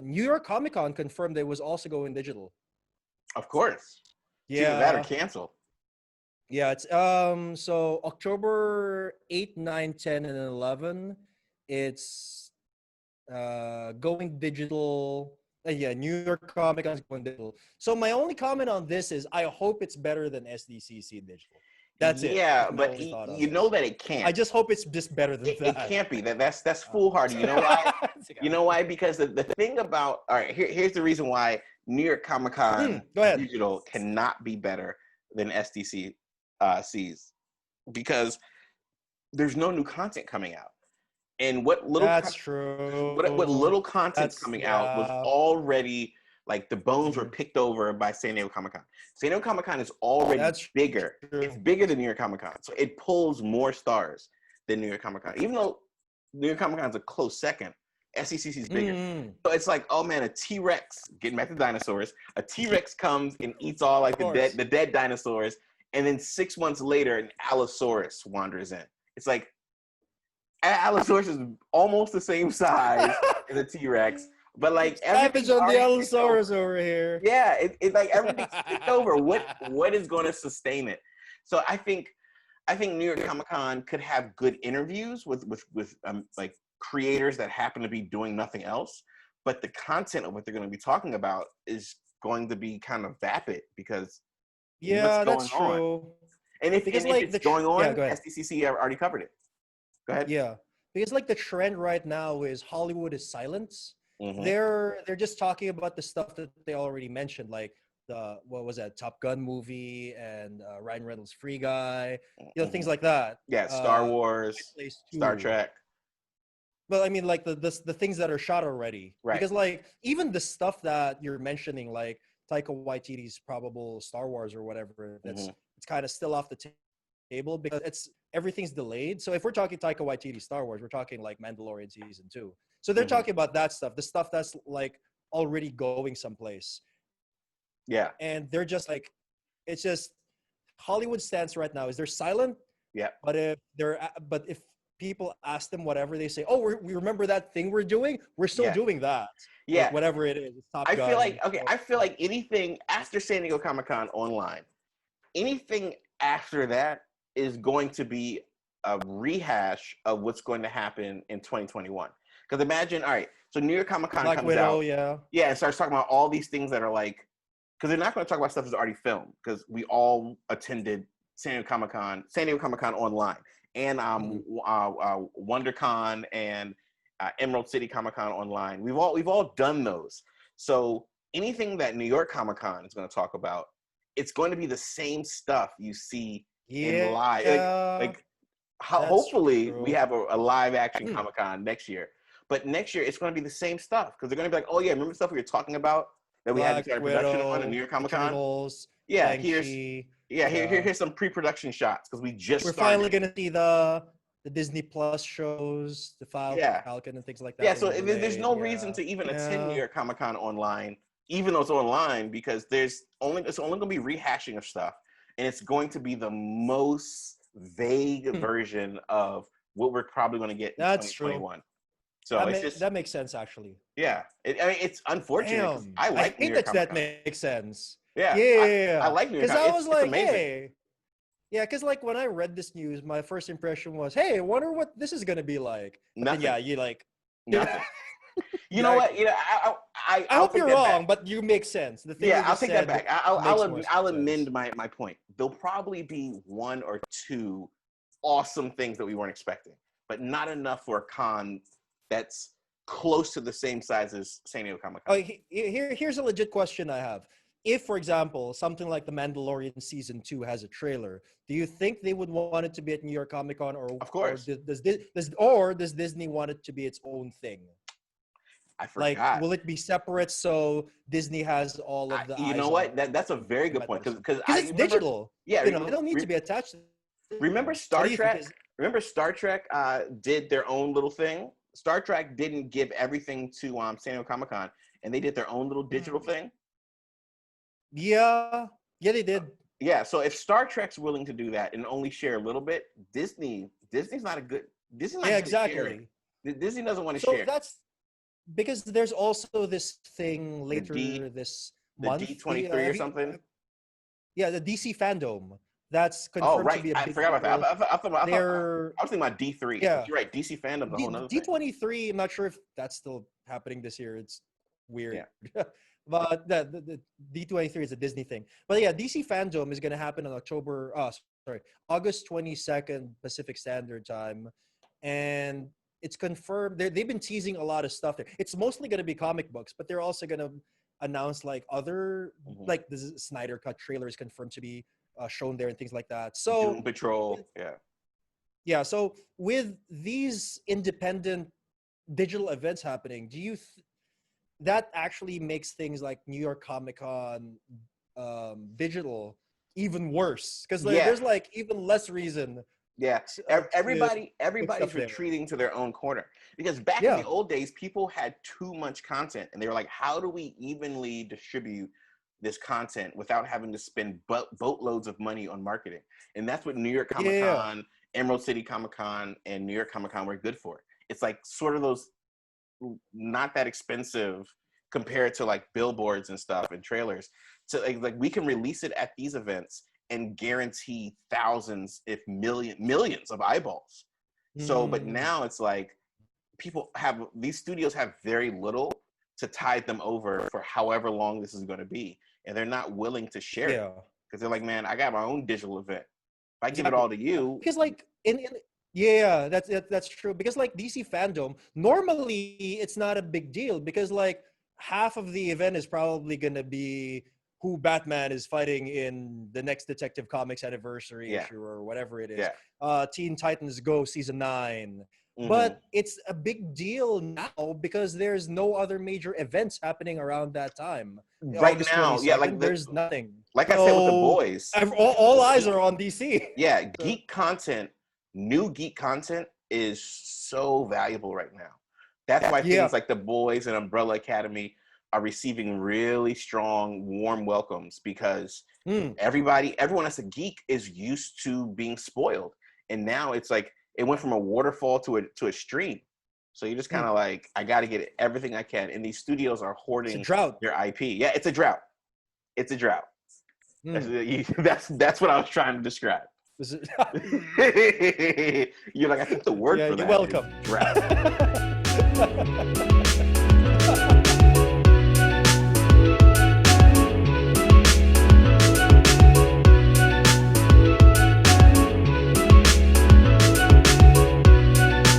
New York Comic Con confirmed it was also going digital. Of course. It's either Yeah. that or cancel. Yeah, it's so October 8, 9, 10, and 11, it's going digital. Yeah, New York Comic Con is going digital. So my only comment on this is I hope it's better than SDCC digital. That's it. Yeah, That's my but only thought on you know this. that it can't. I just hope it's just better than It that. can't be. That's foolhardy. You know why? You know why? Because the thing about, all right, here's the reason why New York Comic Con Go ahead. digital cannot be better than SDC C's, because there's no new content coming out. And what little true. what little content's coming out was already, like, the bones were picked over by San Diego Comic Con. San Diego Comic Con is already bigger. True. It's bigger than New York Comic Con, so it pulls more stars than New York Comic Con. Even though New York Comic Con is a close second, SDCC is bigger. So it's like, oh man, a T-Rex, getting back to dinosaurs, a T-Rex comes and eats all like the dead dinosaurs, and then 6 months later, an Allosaurus wanders in. It's like, Allosaurus is almost the same size as a T-Rex, but like everything's on the already Allosaurus over here. Yeah, it's like everything's picked over. What is going to sustain it? So I think New York Comic Con could have good interviews with like creators that happen to be doing nothing else, but the content of what they're going to be talking about is going to be kind of vapid, because what's going on? And if it's going on, SDCC already covered it. Go ahead. Yeah, because like the trend right now is Hollywood is silence. Mm-hmm. They're just talking about the stuff that they already mentioned, like the what was that Top Gun movie and Ryan Reynolds Free Guy, things like that. Yeah, Star Wars, Star Trek. But I mean, like the things that are shot already, right? Because like even the stuff that you're mentioning, like Taika Waititi's probable Star Wars or whatever, it's kind of still off the table because everything's delayed. So if we're talking Taika Waititi Star Wars, we're talking like Mandalorian season 2. So they're talking about that stuff, the stuff that's like already going someplace. Yeah. And they're just like, it's just Hollywood stance right now is they're silent. Yeah. But if people ask them whatever, they say, oh, we remember that thing we're doing. We're still doing that. Yeah. Like, whatever it is. It's Top Gun. I feel like anything after San Diego Comic Con online, anything after that is going to be a rehash of what's going to happen in 2021. Because imagine, all right, so New York Comic Con comes out. Yeah, and starts talking about all these things that are like, because they're not going to talk about stuff that's already filmed, because we all attended San Diego Comic Con online, and WonderCon and Emerald City Comic Con online. We've all done those. So anything that New York Comic Con is going to talk about, it's going to be the same stuff you see in live. Hopefully we have a live action Comic Con next year. But next year it's going to be the same stuff, because they're going to be like, oh yeah, remember the stuff we were talking about that we had to start production on in New York Comic Con? Yeah, here's some pre-production shots, because we're finally going to see the Disney Plus shows, the Falcon and things like that. Yeah, so there's no reason to even attend New York Comic Con online, even though it's online, because it's only going to be rehashing of stuff, and it's going to be the most vague version of what we're probably going to get in 2021. True. So that makes sense, actually. Yeah, it's unfortunate. I like New York Comic Con. That makes sense. Yeah. I like New York Comic Con. Because I was like, amazing. hey. Yeah, because like when I read this news, my first impression was, hey, I wonder what this is going to be like. Nothing. Yeah, you like. Nothing. You know what? I hope you're wrong, but you make sense. The thing I'll take that back. I'll amend my point. There'll probably be 1 or 2 awesome things that we weren't expecting, but not enough for a con that's close to the same size as San Diego Comic Con. Here's a legit question I have. If, for example, something like The Mandalorian Season 2 has a trailer, do you think they would want it to be at New York Comic Con, or of course, or does Disney want it to be its own thing? I forgot. Like, will it be separate so Disney has all of the? You know what? That's a very good point, because it's digital. Yeah, they don't need to be attached. Remember Star Trek? Remember Star Trek did their own little thing. Star Trek didn't give everything to San Diego Comic Con, and they did their own little digital thing. Yeah, they did. Yeah, so if Star Trek's willing to do that and only share a little bit, Disney's not a good. Disney's not exactly. Disney doesn't want to share. because there's also this thing The later D this the month. D23 or something. Yeah, the DC Fandome. That's Oh, confirmed to right. be a I big forgot about that. deal. I They're was thinking about D3, but yeah. you're right. DC fandom's a whole nother thing. D23. I'm not sure if that's still happening this year. It's weird. Yeah. But the D23 is a Disney thing. But yeah, DC Fandome is going to happen on August 22nd Pacific Standard Time, and it's confirmed. They've been teasing a lot of stuff there. It's mostly going to be comic books, but they're also going to announce like other like the Snyder Cut trailer is confirmed to be shown there and things like that. So Doom Patrol. Yeah. yeah, so with these independent digital events happening, do you that actually makes things like New York Comic Con digital even worse? Because Yeah. there's like even less reason. Yeah. To Everybody's stuff there. retreating to their own corner. Because back in the old days, people had too much content and they were like, how do we evenly distribute this content without having to spend boatloads of money on marketing? And that's what New York Comic Con, Emerald City Comic Con, and New York Comic Con were good for. It's like sort of those not that expensive compared to like billboards and stuff and trailers. So like we can release it at these events and guarantee thousands, if millions of eyeballs. So, but now it's like these studios have very little to tide them over for however long this is going to be. And they're not willing to share it because they're like, man, I got my own digital event. If I give it all to you. Because like yeah, that's true. Because like DC Fandome, normally it's not a big deal because like half of the event is probably going to be who Batman is fighting in the next Detective Comics anniversary issue or whatever it is. Teen Titans Go season 9. But it's a big deal now because there's no other major events happening around that time. Right now, like there's nothing. Like I said with the boys, all eyes are on DC. Yeah, geek content, new geek content is so valuable right now. That's why things like the boys and Umbrella Academy are receiving really strong, warm welcomes because everyone that's a geek is used to being spoiled, and now it's like it went from a waterfall to a stream. So you're just kind of like, I got to get everything I can. And these studios are hoarding their IP. Yeah, it's a drought. It's a drought. That's what I was trying to describe. You're like, I think the word for that you're welcome. is drought.